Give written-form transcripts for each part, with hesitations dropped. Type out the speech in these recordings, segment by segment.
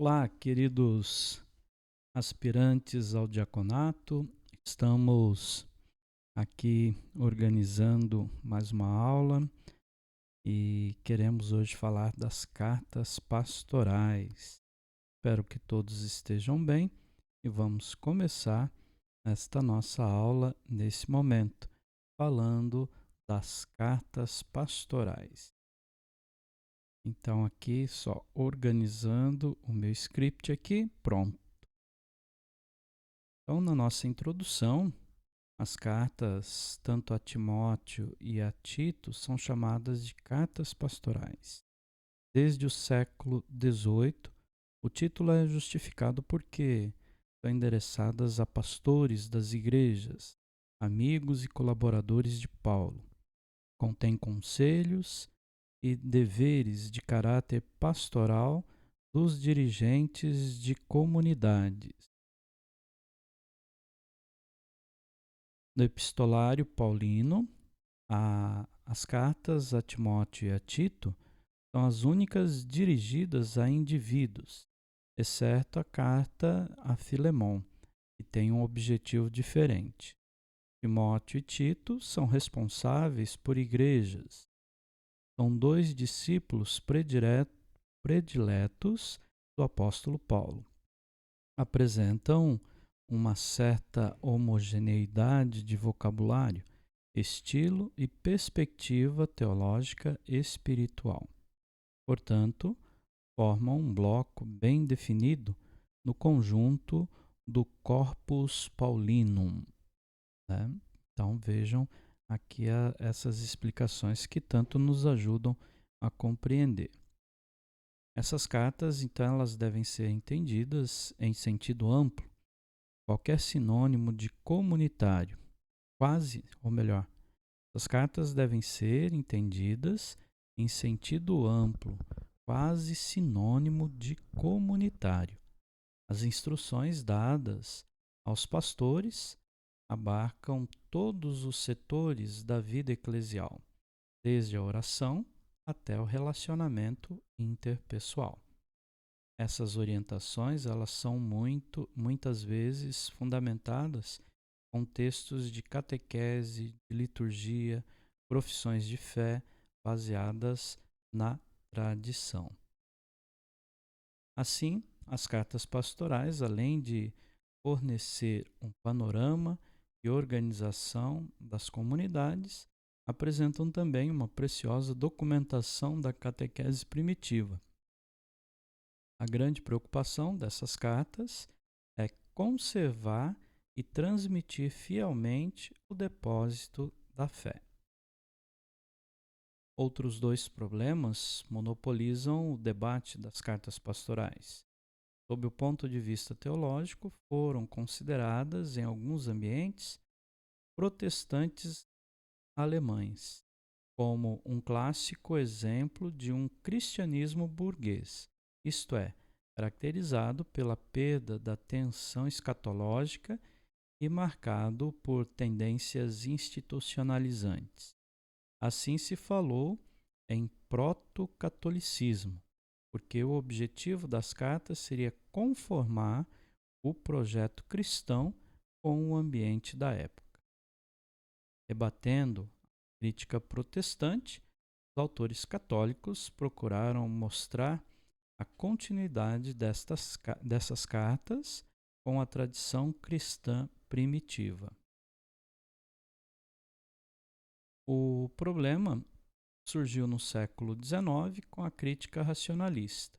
Olá, queridos aspirantes ao diaconato. Estamos aqui organizando mais uma aula e queremos hoje falar das cartas pastorais. Espero que todos estejam bem e vamos começar esta nossa aula nesse momento, falando das cartas pastorais. Então, aqui só organizando o meu script aqui, pronto. Então, na nossa introdução, as cartas, tanto a Timóteo e a Tito, são chamadas de cartas pastorais. Desde o século XVIII, o título é justificado porque são endereçadas a pastores das igrejas, amigos e colaboradores de Paulo. Contém conselhos e deveres de caráter pastoral dos dirigentes de comunidades. No epistolário paulino, as cartas a Timóteo e a Tito são as únicas dirigidas a indivíduos, exceto a carta a Filemon, que tem um objetivo diferente. Timóteo e Tito são responsáveis por igrejas. São dois discípulos prediletos do apóstolo Paulo. Apresentam uma certa homogeneidade de vocabulário, estilo e perspectiva teológica espiritual. Portanto, formam um bloco bem definido no conjunto do Corpus Paulinum, né? Então vejam aqui essas explicações que tanto nos ajudam a compreender. Essas cartas, então, elas devem ser entendidas em sentido amplo. Qualquer sinônimo de comunitário, quase, ou melhor, as cartas devem ser entendidas em sentido amplo, quase sinônimo de comunitário. As instruções dadas aos pastores abarcam todos os setores da vida eclesial, desde a oração até o relacionamento interpessoal. Essas orientações, elas são muitas vezes fundamentadas com textos de catequese, de liturgia, profissões de fé baseadas na tradição. Assim, as cartas pastorais, além de fornecer um panorama e organização das comunidades, apresentam também uma preciosa documentação da catequese primitiva. A grande preocupação dessas cartas é conservar e transmitir fielmente o depósito da fé. Outros dois problemas monopolizam o debate das cartas pastorais. Sob o ponto de vista teológico, foram consideradas, em alguns ambientes, protestantes alemães, como um clássico exemplo de um cristianismo burguês, isto é, caracterizado pela perda da tensão escatológica e marcado por tendências institucionalizantes. Assim se falou em proto-catolicismo, porque o objetivo das cartas seria conformar o projeto cristão com o ambiente da época. Debatendo a crítica protestante, os autores católicos procuraram mostrar a continuidade dessas cartas com a tradição cristã primitiva. O problema surgiu no século XIX com a crítica racionalista.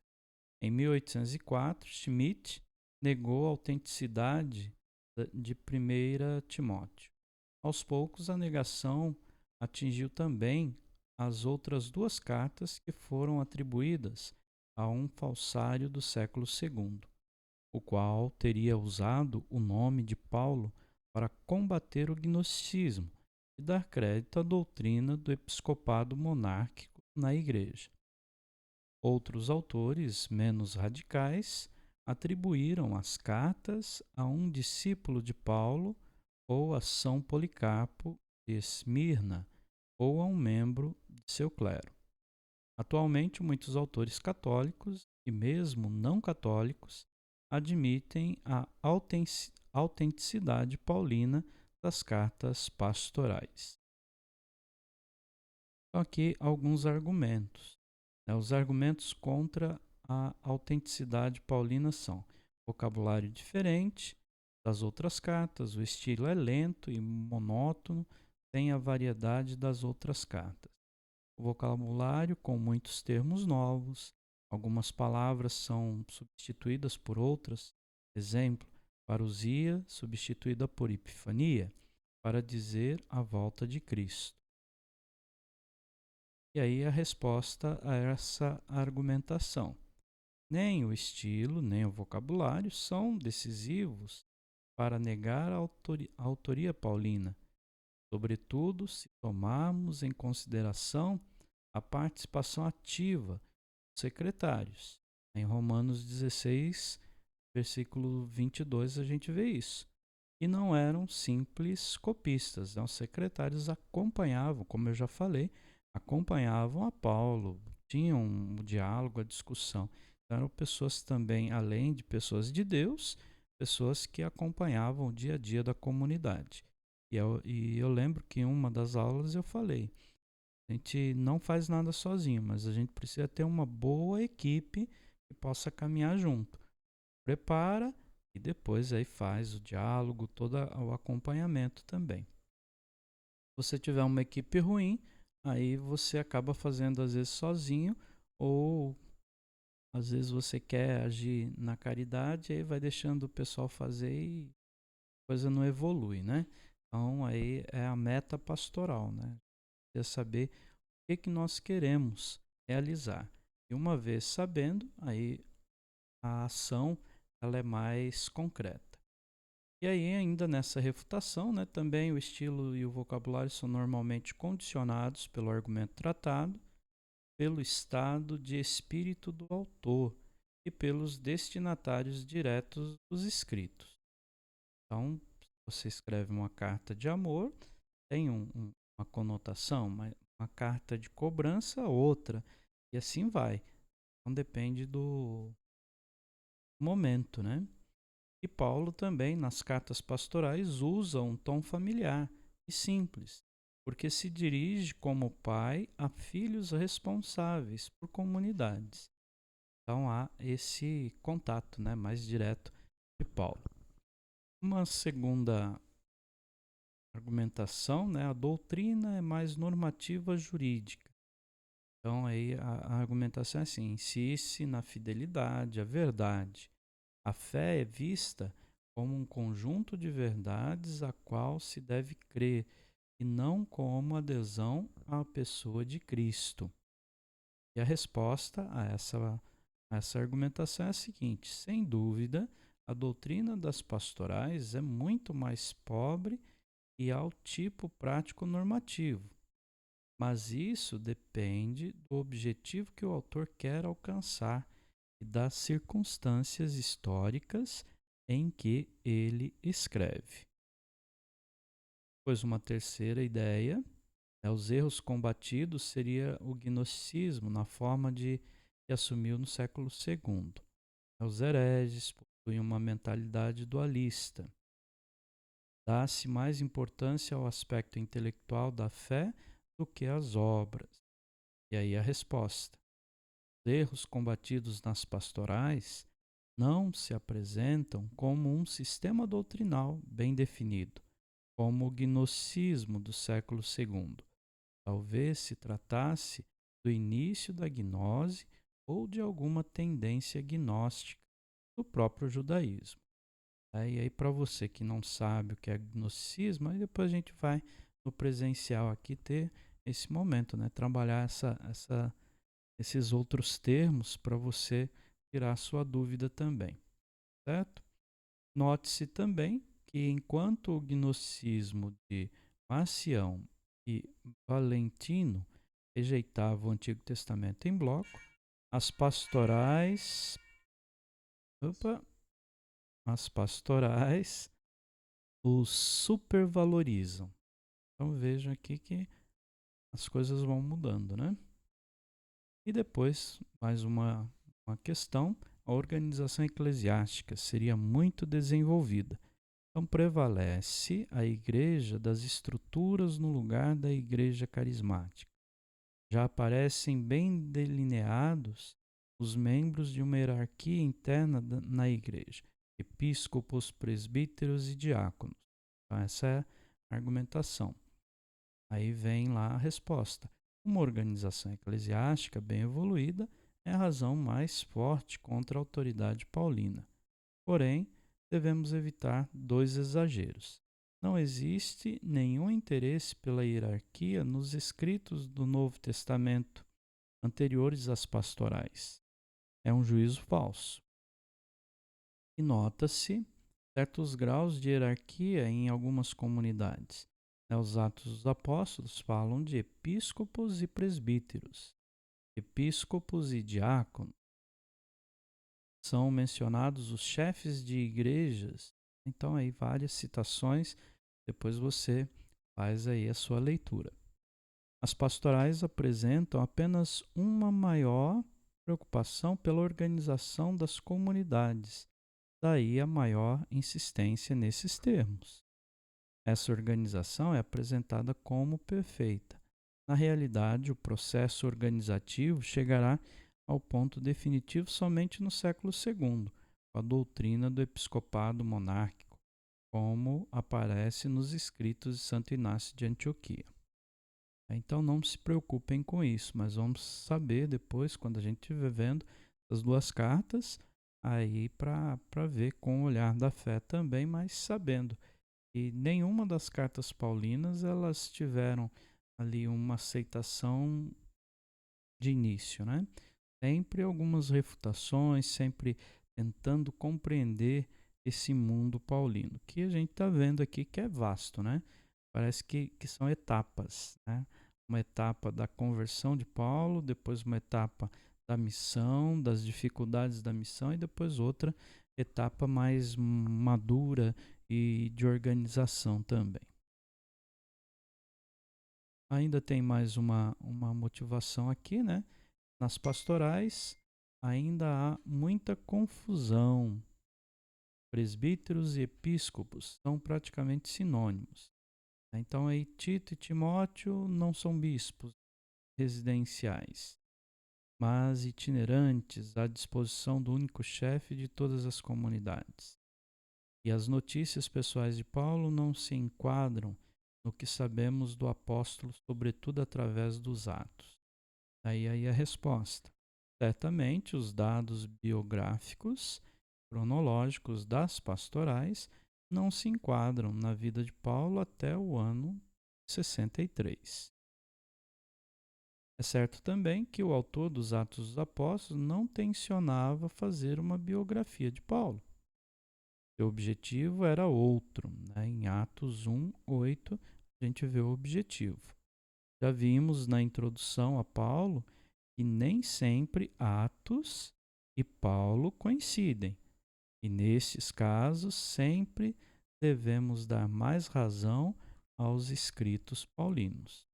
Em 1804, Schmidt negou a autenticidade de 1 Timóteo. Aos poucos, a negação atingiu também as outras duas cartas que foram atribuídas a um falsário do século II, o qual teria usado o nome de Paulo para combater o gnosticismo e dar crédito à doutrina do episcopado monárquico na Igreja. Outros autores, menos radicais, atribuíram as cartas a um discípulo de Paulo ou a São Policarpo de Esmirna ou a um membro de seu clero. Atualmente, muitos autores católicos e mesmo não católicos admitem a autenticidade paulina das cartas pastorais. Então, aqui alguns argumentos. Os argumentos contra a autenticidade paulina são: vocabulário diferente das outras cartas, o estilo é lento e monótono, tem a variedade das outras cartas. O vocabulário com muitos termos novos, algumas palavras são substituídas por outras. Exemplo, parousia substituída por epifania, para dizer a volta de Cristo. E aí a resposta a essa argumentação: nem o estilo, nem o vocabulário são decisivos para negar a autoria paulina, sobretudo se tomarmos em consideração a participação ativa dos secretários. Em Romanos 16, versículo 22, a gente vê isso. E não eram simples copistas, os secretários acompanhavam, como eu já falei, acompanhavam a Paulo, tinham um diálogo, a discussão. Então, eram pessoas também, além de pessoas de Deus, pessoas que acompanhavam o dia a dia da comunidade. E eu lembro que em uma das aulas eu falei, a gente não faz nada sozinho, mas a gente precisa ter uma boa equipe que possa caminhar junto. Prepara e depois aí faz o diálogo, todo o acompanhamento também. Se você tiver uma equipe ruim, aí você acaba fazendo às vezes sozinho, ou às vezes você quer agir na caridade, aí vai deixando o pessoal fazer e a coisa não evolui, né? Então aí é a meta pastoral, né? É saber o que nós queremos realizar. E uma vez sabendo, aí a ação ela é mais concreta. E aí, ainda nessa refutação, né, também o estilo e o vocabulário são normalmente condicionados pelo argumento tratado, pelo estado de espírito do autor e pelos destinatários diretos dos escritos. Então, se você escreve uma carta de amor, tem uma conotação, uma carta de cobrança, outra, e assim vai. Então, depende do momento, né? E Paulo também, nas cartas pastorais, usa um tom familiar e simples, porque se dirige como pai a filhos responsáveis por comunidades. Então há esse contato, né, mais direto de Paulo. Uma segunda argumentação, né, a doutrina é mais normativa jurídica. Então aí a argumentação é assim: insiste na fidelidade, a verdade. A fé é vista como um conjunto de verdades a qual se deve crer, e não como adesão à pessoa de Cristo. E a resposta a essa argumentação é a seguinte: sem dúvida, a doutrina das pastorais é muito mais pobre e ao tipo prático normativo. Mas isso depende do objetivo que o autor quer alcançar e das circunstâncias históricas em que ele escreve. Pois uma terceira ideia, os erros combatidos seria o gnosticismo na forma de que assumiu no século II. Os hereges possuem uma mentalidade dualista. Dá-se mais importância ao aspecto intelectual da fé do que às obras. E aí a resposta: os erros combatidos nas pastorais não se apresentam como um sistema doutrinal bem definido, como o gnosticismo do século II. Talvez se tratasse do início da gnose ou de alguma tendência gnóstica do próprio judaísmo. E aí, para você que não sabe o que é gnosticismo, aí depois a gente vai no presencial aqui ter esse momento, né? Trabalhar esses outros termos para você tirar sua dúvida também, certo? Note-se também que enquanto o gnosticismo de Marcião e Valentino rejeitava o Antigo Testamento em bloco, as pastorais, as pastorais os supervalorizam. Então vejam aqui que as coisas vão mudando, né? E depois, mais uma uma questão, a organização eclesiástica seria muito desenvolvida. Então, prevalece a igreja das estruturas no lugar da igreja carismática. Já aparecem bem delineados os membros de uma hierarquia interna na igreja: episcopos, presbíteros e diáconos. Então, essa é a argumentação. Aí vem lá a resposta. Uma organização eclesiástica bem evoluída é a razão mais forte contra a autoridade paulina. Porém, devemos evitar dois exageros. Não existe nenhum interesse pela hierarquia nos escritos do Novo Testamento anteriores às pastorais. É um juízo falso. E nota-se certos graus de hierarquia em algumas comunidades. Os Atos dos Apóstolos falam de episcopos e presbíteros, episcopos e diáconos. São mencionados os chefes de igrejas. Então, aí várias citações, depois você faz aí a sua leitura. As pastorais apresentam apenas uma maior preocupação pela organização das comunidades, daí a maior insistência nesses termos. Essa organização é apresentada como perfeita. Na realidade, o processo organizativo chegará ao ponto definitivo somente no século II, com a doutrina do episcopado monárquico, como aparece nos escritos de Santo Inácio de Antioquia. Então não se preocupem com isso, mas vamos saber depois, quando a gente estiver vendo as duas cartas, aí para ver com o olhar da fé também, mas sabendo que nenhuma das cartas paulinas elas tiveram ali uma aceitação de início, né? Sempre algumas refutações, sempre tentando compreender esse mundo paulino, que a gente está vendo aqui que é vasto, né? Parece que são etapas, né? Uma etapa da conversão de Paulo, depois uma etapa da missão, das dificuldades da missão, e depois outra etapa mais madura e de organização também. Ainda tem mais uma motivação aqui, né? Nas pastorais ainda há muita confusão. Presbíteros e episcopos são praticamente sinônimos. Então, aí Tito e Timóteo não são bispos residenciais, mas itinerantes à disposição do único chefe de todas as comunidades. E as notícias pessoais de Paulo não se enquadram no que sabemos do apóstolo, sobretudo através dos Atos. Aí a resposta. Certamente, os dados biográficos, cronológicos das pastorais não se enquadram na vida de Paulo até o ano 63. É certo também que o autor dos Atos dos Apóstolos não tensionava fazer uma biografia de Paulo. Seu objetivo era outro, né? Em Atos 1:8, a gente vê o objetivo. Já vimos na introdução a Paulo que nem sempre Atos e Paulo coincidem. E nesses casos, sempre devemos dar mais razão aos escritos paulinos.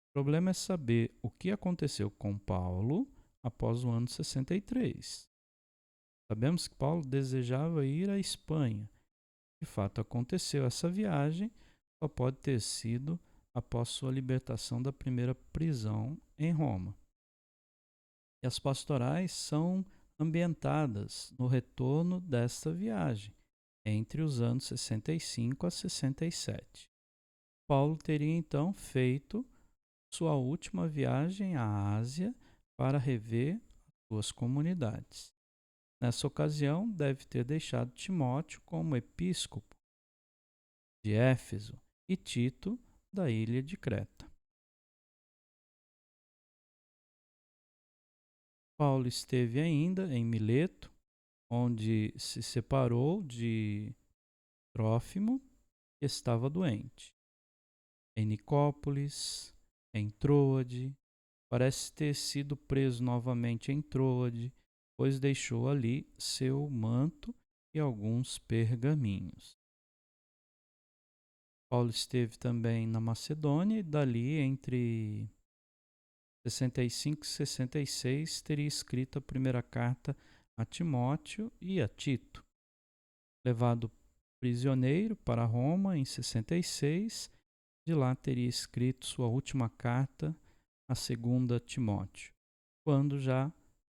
O problema é saber o que aconteceu com Paulo após o ano 63. Sabemos que Paulo desejava ir à Espanha. De fato, aconteceu essa viagem, só pode ter sido após sua libertação da primeira prisão em Roma. E as pastorais são ambientadas no retorno desta viagem, entre os anos 65 a 67. Paulo teria então feito sua última viagem à Ásia para rever suas comunidades. Nessa ocasião, deve ter deixado Timóteo como episcopo de Éfeso e Tito da ilha de Creta. Paulo esteve ainda em Mileto, onde se separou de Trófimo, que estava doente. Em Nicópolis, em Troade, parece ter sido preso novamente em Troade, pois deixou ali seu manto e alguns pergaminhos. Paulo esteve também na Macedônia e dali entre 65 e 66 teria escrito a primeira carta a Timóteo e a Tito. Levado prisioneiro para Roma em 66, de lá teria escrito sua última carta, a segunda Timóteo, quando já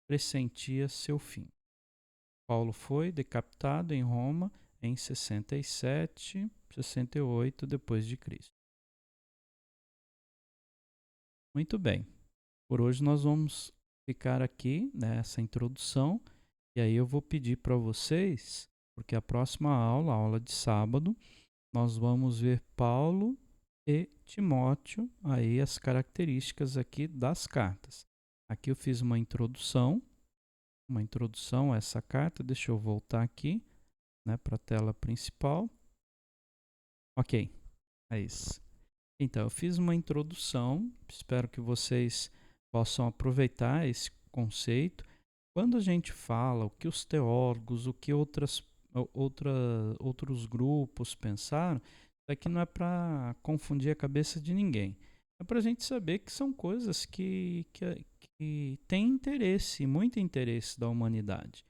pressentia seu fim. Paulo foi decapitado em Roma em 67, 68 depois de Cristo. Muito bem. Por hoje nós vamos ficar aqui nessa introdução e aí eu vou pedir para vocês, porque a próxima aula, a aula de sábado, nós vamos ver Paulo e Timóteo, aí as características aqui das cartas. Aqui eu fiz uma introdução a essa carta. Deixa eu voltar aqui, né, para a tela principal. Ok, é isso. Então, eu fiz uma introdução, espero que vocês possam aproveitar esse conceito. Quando a gente fala o que os teólogos, o que outros grupos pensaram, isso aqui não é para confundir a cabeça de ninguém. É para a gente saber que são coisas que têm interesse, muito interesse da humanidade.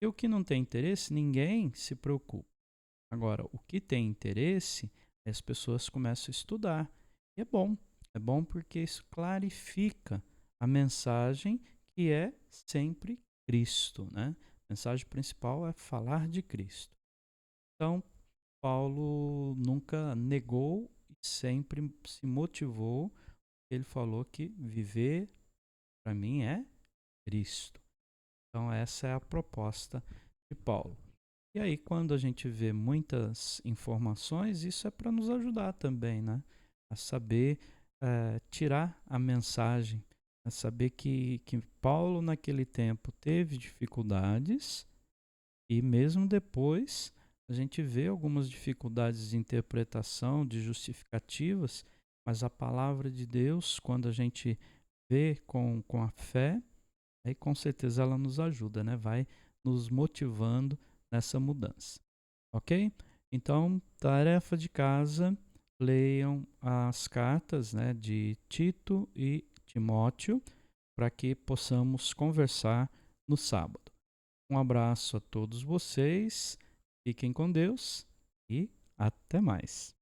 E o que não tem interesse, ninguém se preocupa. Agora, o que tem interesse, as pessoas começam a estudar. E é bom porque isso clarifica a mensagem que é sempre Cristo, né? A mensagem principal é falar de Cristo. Então, Paulo nunca negou e sempre se motivou. Ele falou que viver para mim é Cristo. Então, essa é a proposta de Paulo. E aí, quando a gente vê muitas informações, isso é para nos ajudar também, né? A saber tirar a mensagem, a saber que Paulo, naquele tempo, teve dificuldades e mesmo depois a gente vê algumas dificuldades de interpretação, de justificativas, mas a palavra de Deus, quando a gente vê com a fé, aí com certeza ela nos ajuda, né? Vai nos motivando nessa mudança, ok? Então, tarefa de casa, leiam as cartas, né, de Tito e Timóteo para que possamos conversar no sábado. Um abraço a todos vocês, fiquem com Deus e até mais.